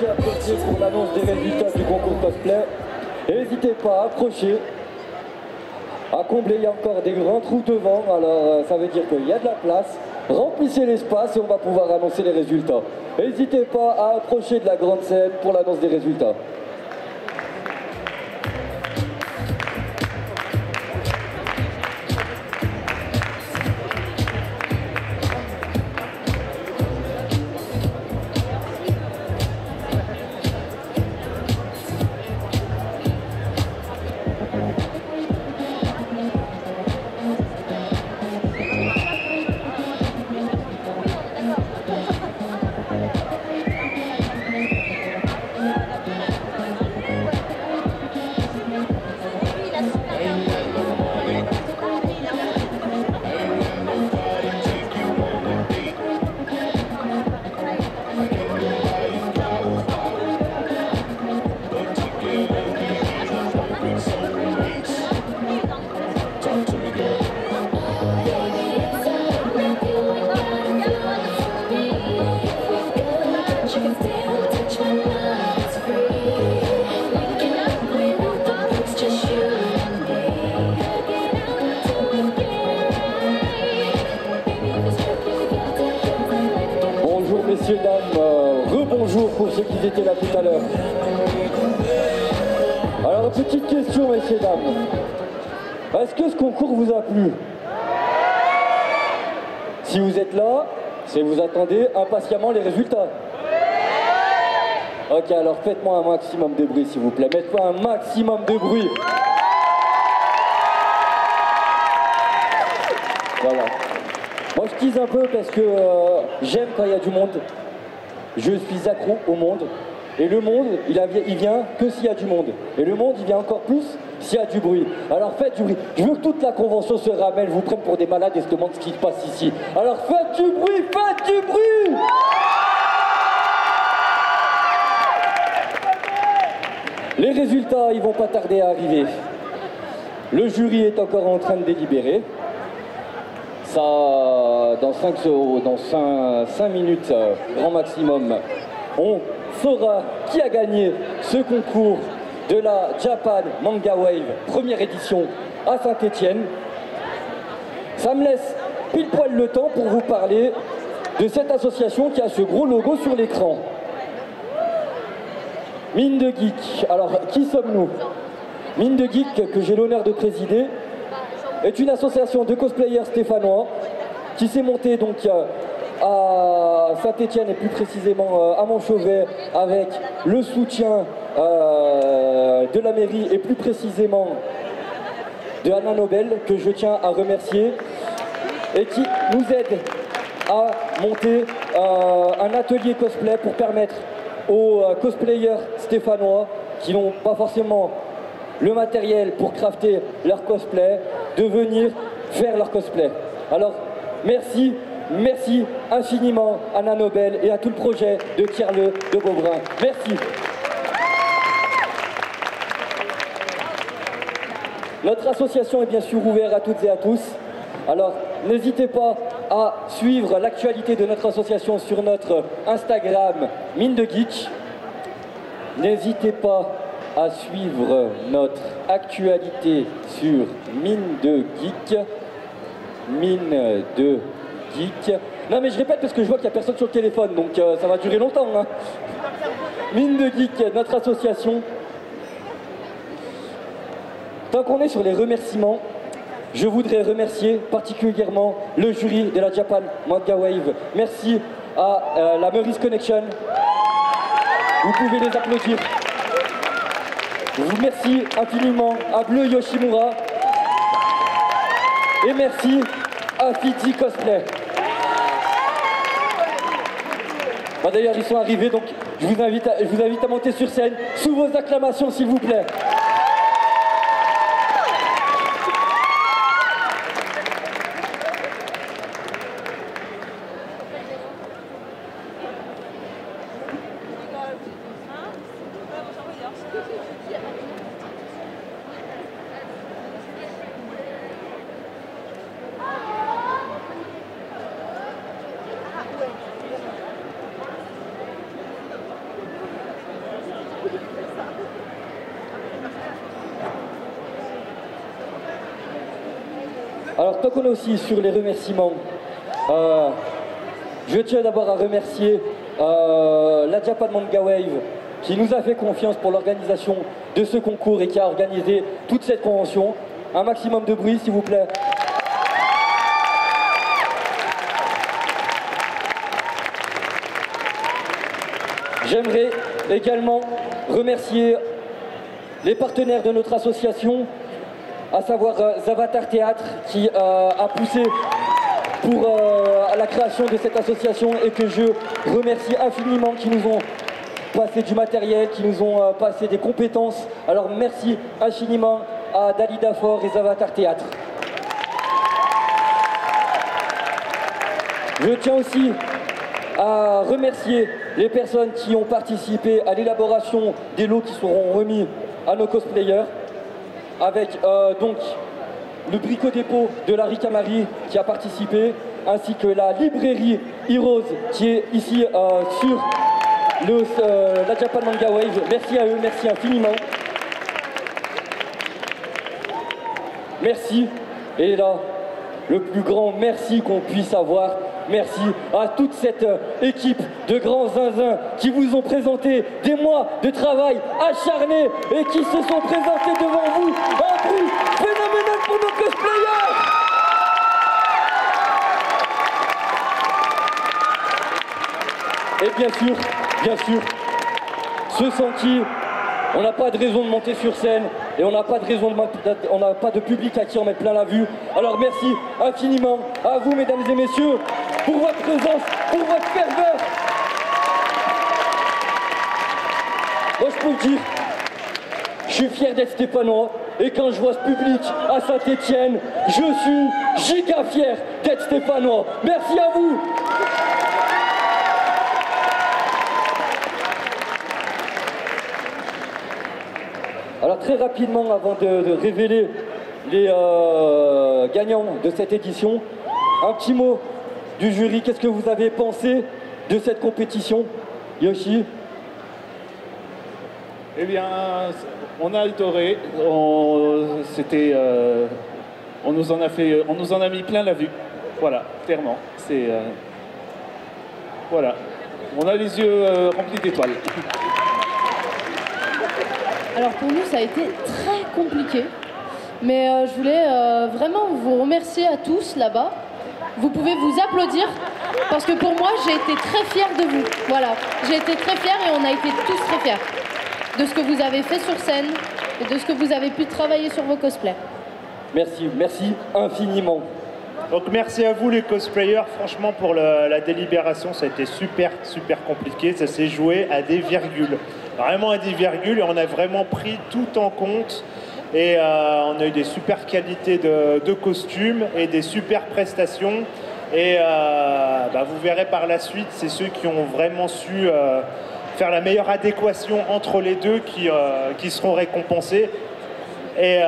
approcher pour l'annonce des résultats du concours cosplay. Et n'hésitez pas à approcher, à combler, il y a encore des grands trous devant, alors ça veut dire qu'il y a de la place. Remplissez l'espace et on va pouvoir annoncer les résultats. N'hésitez pas à approcher de la grande scène pour l'annonce des résultats. Messieurs, dames, rebonjour pour ceux qui étaient là tout à l'heure. Alors, petite question, messieurs, dames. Est-ce que ce concours vous a plu? Si vous êtes là, c'est que vous attendez impatiemment les résultats. Ok, alors faites-moi un maximum de bruit, s'il vous plaît. Mettez-moi un maximum de bruit. Voilà. Moi je tease un peu parce que j'aime quand il y a du monde. Je suis accro au monde. Et le monde, il vient que s'il y a du monde. Et le monde, il vient encore plus s'il y a du bruit. Alors faites du bruit. Je veux que toute la convention se ramène, vous prenne pour des malades et se demande ce qui se passe ici. Alors faites du bruit, faites du bruit! Les résultats, ils vont pas tarder à arriver. Le jury est encore en train de délibérer. Ça, dans 5 minutes, grand maximum, on saura qui a gagné ce concours de la Japan Manga Wave, première édition à Saint-Étienne. Ça me laisse pile poil le temps pour vous parler de cette association qui a ce gros logo sur l'écran. Mine de Geek. Alors, qui sommes-nous? Mine de Geek, que j'ai l'honneur de présider, est une association de cosplayers stéphanois qui s'est montée donc à Saint-Étienne et plus précisément à Montchauvet avec le soutien de la mairie et plus précisément de Anna Nobel, que je tiens à remercier et qui nous aide à monter un atelier cosplay pour permettre aux cosplayers stéphanois qui n'ont pas forcément le matériel pour crafter leur cosplay, de venir faire leur cosplay. Alors, merci infiniment à Anna Nobel et à tout le projet de Tierleu de Beaubrun. Merci. Notre association est bien sûr ouverte à toutes et à tous. Alors, n'hésitez pas à suivre l'actualité de notre association sur notre Instagram Mine de Geek. N'hésitez pas à suivre notre actualité sur Mine de Geek. Mine de Geek. Non mais je répète parce que je vois qu'il n'y a personne sur le téléphone, donc ça va durer longtemps. Hein. Mine de Geek, notre association. Tant qu'on est sur les remerciements, je voudrais remercier particulièrement le jury de la Japan Manga Wave. Merci à la Meurice Connection. Vous pouvez les applaudir. Merci infiniment à Bleu Yoshimura. Et merci à Fiti Cosplay. Bah, d'ailleurs, ils sont arrivés, donc je vous invite à monter sur scène sous vos acclamations, s'il vous plaît. Alors, tant qu'on est aussi sur les remerciements, je tiens d'abord à remercier la Japan Manga Wave qui nous a fait confiance pour l'organisation de ce concours et qui a organisé toute cette convention. Un maximum de bruit, s'il vous plaît. J'aimerais également remercier les partenaires de notre association, à savoir Zavatar Théâtre, qui a poussé pour la création de cette association et que je remercie infiniment, qui nous ont passé du matériel, qui nous ont passé des compétences. Alors merci infiniment à Dalida Fort et Zavatar Théâtre. Je tiens aussi à remercier les personnes qui ont participé à l'élaboration des lots qui seront remis à nos cosplayers, avec donc le bricot-dépôt de la Ricamari qui a participé, ainsi que la librairie Heroes qui est ici sur la Japan Manga Wave. Merci à eux, merci infiniment. Merci. Et là, le plus grand merci qu'on puisse avoir. Merci à toute cette équipe de grands zinzins qui vous ont présenté des mois de travail acharné et qui se sont présentés devant vous. Un bruit phénoménal pour nos cosplayers. Et bien sûr, ceux sans qui on n'a pas de raison de monter sur scène et on n'a pas de public à qui en mettre plein la vue. Alors merci infiniment à vous, mesdames et messieurs, pour votre présence, pour votre ferveur. Moi je peux le dire, je suis fier d'être stéphanois et quand je vois ce public à Saint-Étienne, je suis giga fier d'être stéphanois. Merci à vous. Alors très rapidement, avant de révéler les gagnants de cette édition, un petit mot du jury. Qu'est-ce que vous avez pensé de cette compétition, Yoshi? Eh bien, on a adoré. On nous en a mis plein la vue. Voilà, clairement. Voilà. On a les yeux remplis d'étoiles. Alors pour nous, ça a été très compliqué, mais je voulais vraiment vous remercier à tous là-bas. Vous pouvez vous applaudir, parce que pour moi, j'ai été très fière de vous. Voilà, j'ai été très fière et on a été tous très fiers de ce que vous avez fait sur scène et de ce que vous avez pu travailler sur vos cosplays. Merci infiniment. Donc merci à vous les cosplayers, franchement pour la délibération ça a été super compliqué, ça s'est joué à des virgules, vraiment à des virgules et on a vraiment pris tout en compte et on a eu des super qualités de costumes et des super prestations et vous verrez par la suite, c'est ceux qui ont vraiment su faire la meilleure adéquation entre les deux qui seront récompensés. Et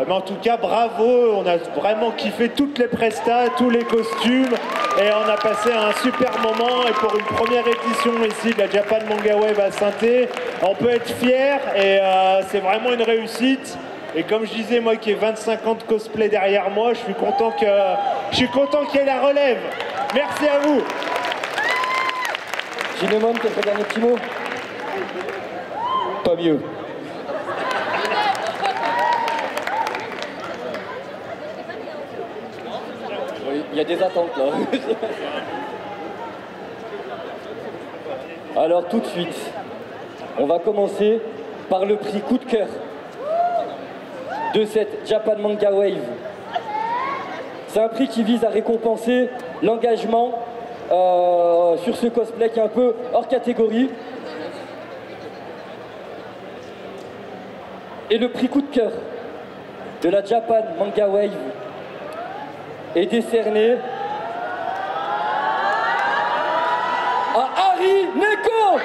mais en tout cas, bravo, on a vraiment kiffé toutes les prestas, tous les costumes et on a passé un super moment et pour une première édition ici de la Japan Manga Wave à Saint-Étienne, on peut être fier et c'est vraiment une réussite. Et comme je disais, moi qui ai 25 ans de cosplay derrière moi, je suis content qu'il y ait la relève. Merci à vous. Ginemon, quelques derniers petits mots? Pas mieux. Il y a des attentes là. Alors tout de suite, on va commencer par le prix coup de cœur de cette Japan Manga Wave. C'est un prix qui vise à récompenser l'engagement sur ce cosplay qui est un peu hors catégorie. Et le prix coup de cœur de la Japan Manga Wave est décerné à Harry Neko.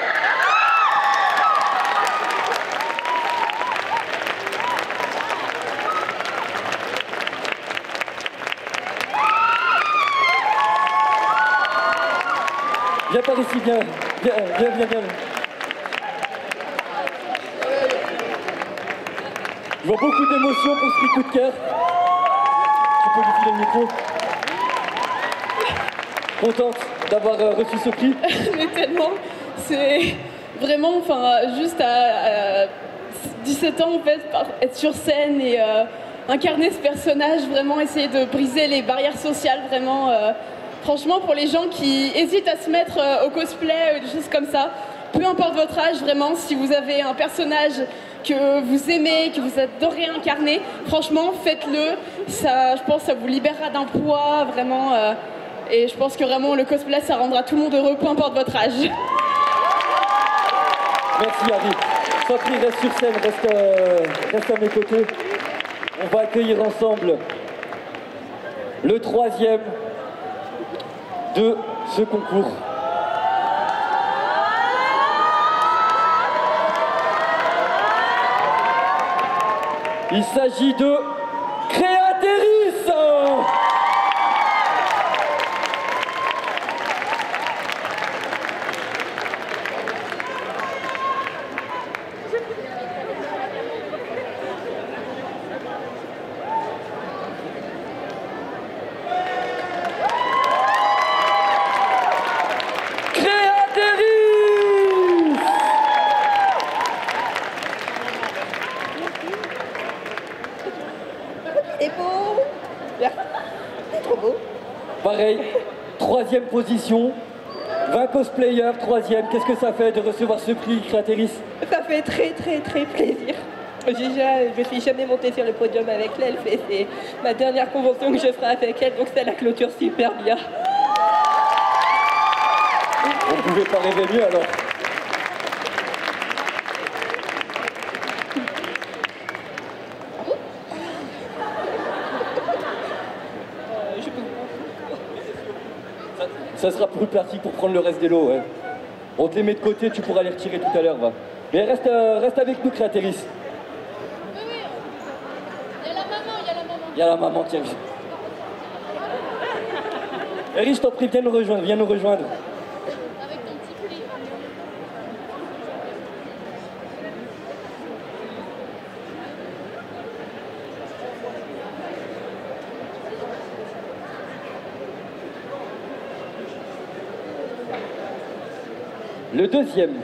Viens par ici, viens. Je vois beaucoup d'émotions pour ce prix coup de cœur. Tu peux lui filer le micro. Contente d'avoir reçu ce prix? Mais tellement, c'est vraiment, enfin, juste à 17 ans, en fait, être sur scène et incarner ce personnage, vraiment essayer de briser les barrières sociales, vraiment. Franchement, pour les gens qui hésitent à se mettre au cosplay ou des choses comme ça, peu importe votre âge, vraiment, si vous avez un personnage que vous aimez, que vous adorez incarner, franchement, faites-le. Ça, je pense que ça vous libérera d'un poids, vraiment. Et je pense que vraiment, le cosplay, ça rendra tout le monde heureux, peu importe votre âge. Merci Harry. Sophie, reste sur scène, reste à mes côtés. On va accueillir ensemble le troisième de ce concours. Il s'agit de Créatéris. Pareil, troisième position, 20 cosplayers, troisième. Qu'est-ce que ça fait de recevoir ce prix, Créatéris? Ça fait très plaisir. Je suis jamais montée sur le podium avec l'elfe et c'est ma dernière convention que je ferai avec elle, donc ça la clôture super bien. On ne pouvait pas rêver mieux alors. Ça sera plus pratique pour prendre le reste des lots. Ouais. On te les met de côté, tu pourras les retirer tout à l'heure. Va. Mais reste avec nous, Créatéris. Oui, il y a la maman, Il y a la maman qui arrive. Eric, je t'en prie, viens nous rejoindre, Avec ton petit prix. Le deuxième,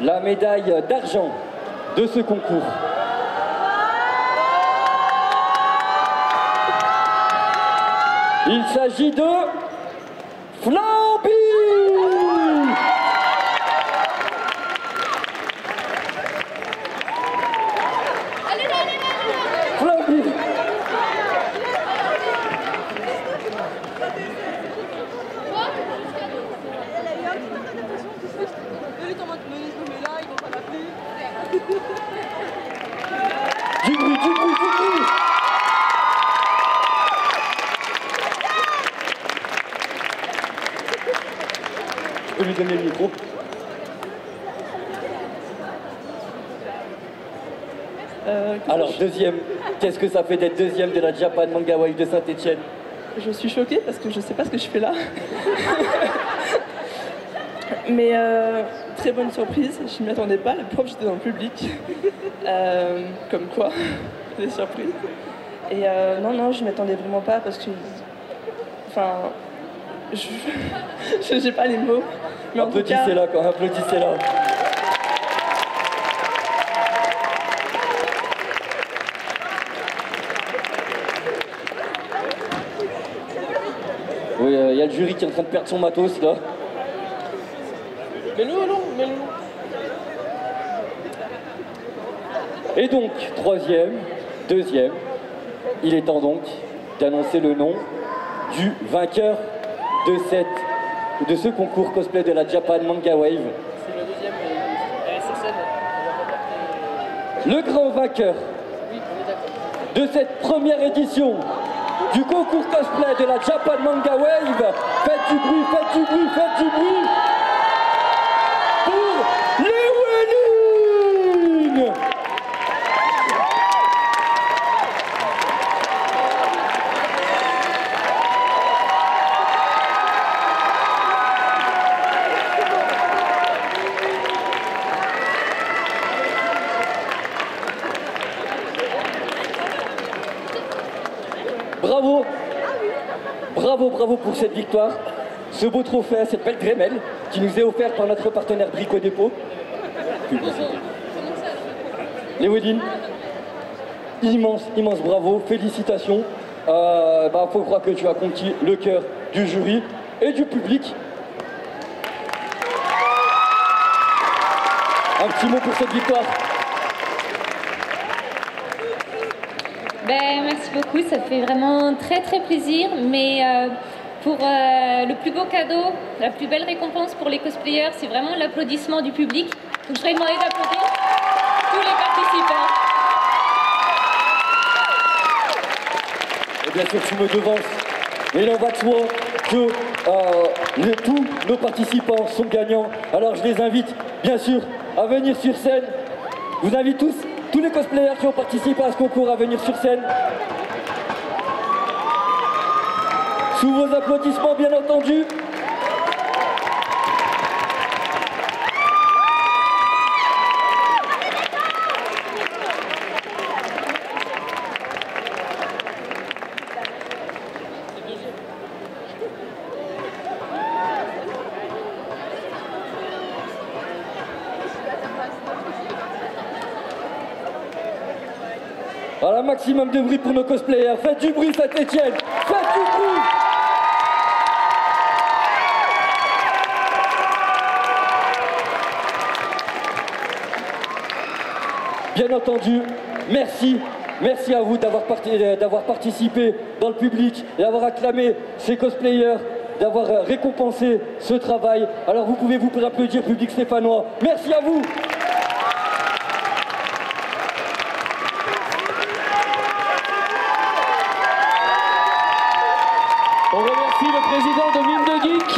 la médaille d'argent de ce concours. Il s'agit de Flamby. Flamby. Du bruit. Je peux lui donner le micro. Alors, deuxième, qu'est-ce que ça fait d'être deuxième de la Japan Manga Wave de Saint-Etienne? Je suis choquée parce que je sais pas ce que je fais là. Mais très bonne surprise, je ne m'y attendais pas, la preuve j'étais dans le public. Comme quoi, des surprises. Et non, je ne m'y attendais vraiment pas parce que... Enfin... Je n'ai pas les mots. Mais en tout cas... Applaudissez-la quand même, applaudissez-la. Oui, il y a le jury qui est en train de perdre son matos là. Mais non. Et donc, troisième, deuxième, il est temps donc d'annoncer le nom du vainqueur de ce concours cosplay de la Japan Manga Wave. C'est le deuxième, SSN. Le grand vainqueur de cette première édition du concours cosplay de la Japan Manga Wave. Faites du bruit pour Llewellyn. bravo, bravo pour cette victoire. Ce beau trophée, cette belle grémelle qui nous est offerte par notre partenaire Brico Dépôt. Publicité. Léodine, immense, immense bravo, félicitations. Faut croire que tu as conquis le cœur du jury et du public. Un petit mot pour cette victoire. Merci beaucoup, ça fait vraiment très très plaisir, mais pour le plus beau cadeau, la plus belle récompense pour les cosplayers, c'est vraiment l'applaudissement du public. Donc je serais demandé d'applaudir tous les participants. Et bien sûr, tu me devances. Et il en va de soi que tous nos participants sont gagnants. Alors je les invite, bien sûr, à venir sur scène. Je vous invite tous les cosplayers qui ont participé à ce concours à venir sur scène. Sous vos applaudissements, bien entendu. Voilà, maximum de bruit pour nos cosplayers. Faites du bruit, Saint-Étienne. Faites du bruit. Bien entendu, merci. Merci à vous d'avoir participé dans le public et d'avoir acclamé ces cosplayers, d'avoir récompensé ce travail. Alors vous pouvez vous applaudir, public stéphanois. Merci à vous. On remercie le président de Mine de Geek,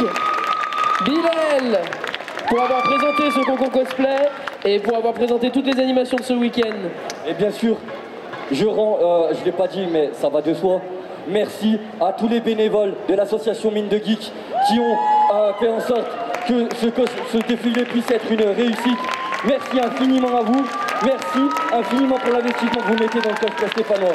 Bilal, pour avoir présenté ce concours cosplay et pour avoir présenté toutes les animations de ce week-end. Et bien sûr, je ne l'ai pas dit, mais ça va de soi. Merci à tous les bénévoles de l'association Mine de Geek qui ont fait en sorte que ce défilé puisse être une réussite. Merci infiniment à vous. Merci infiniment pour l'investissement que vous mettez dans le cosplay stéphanois.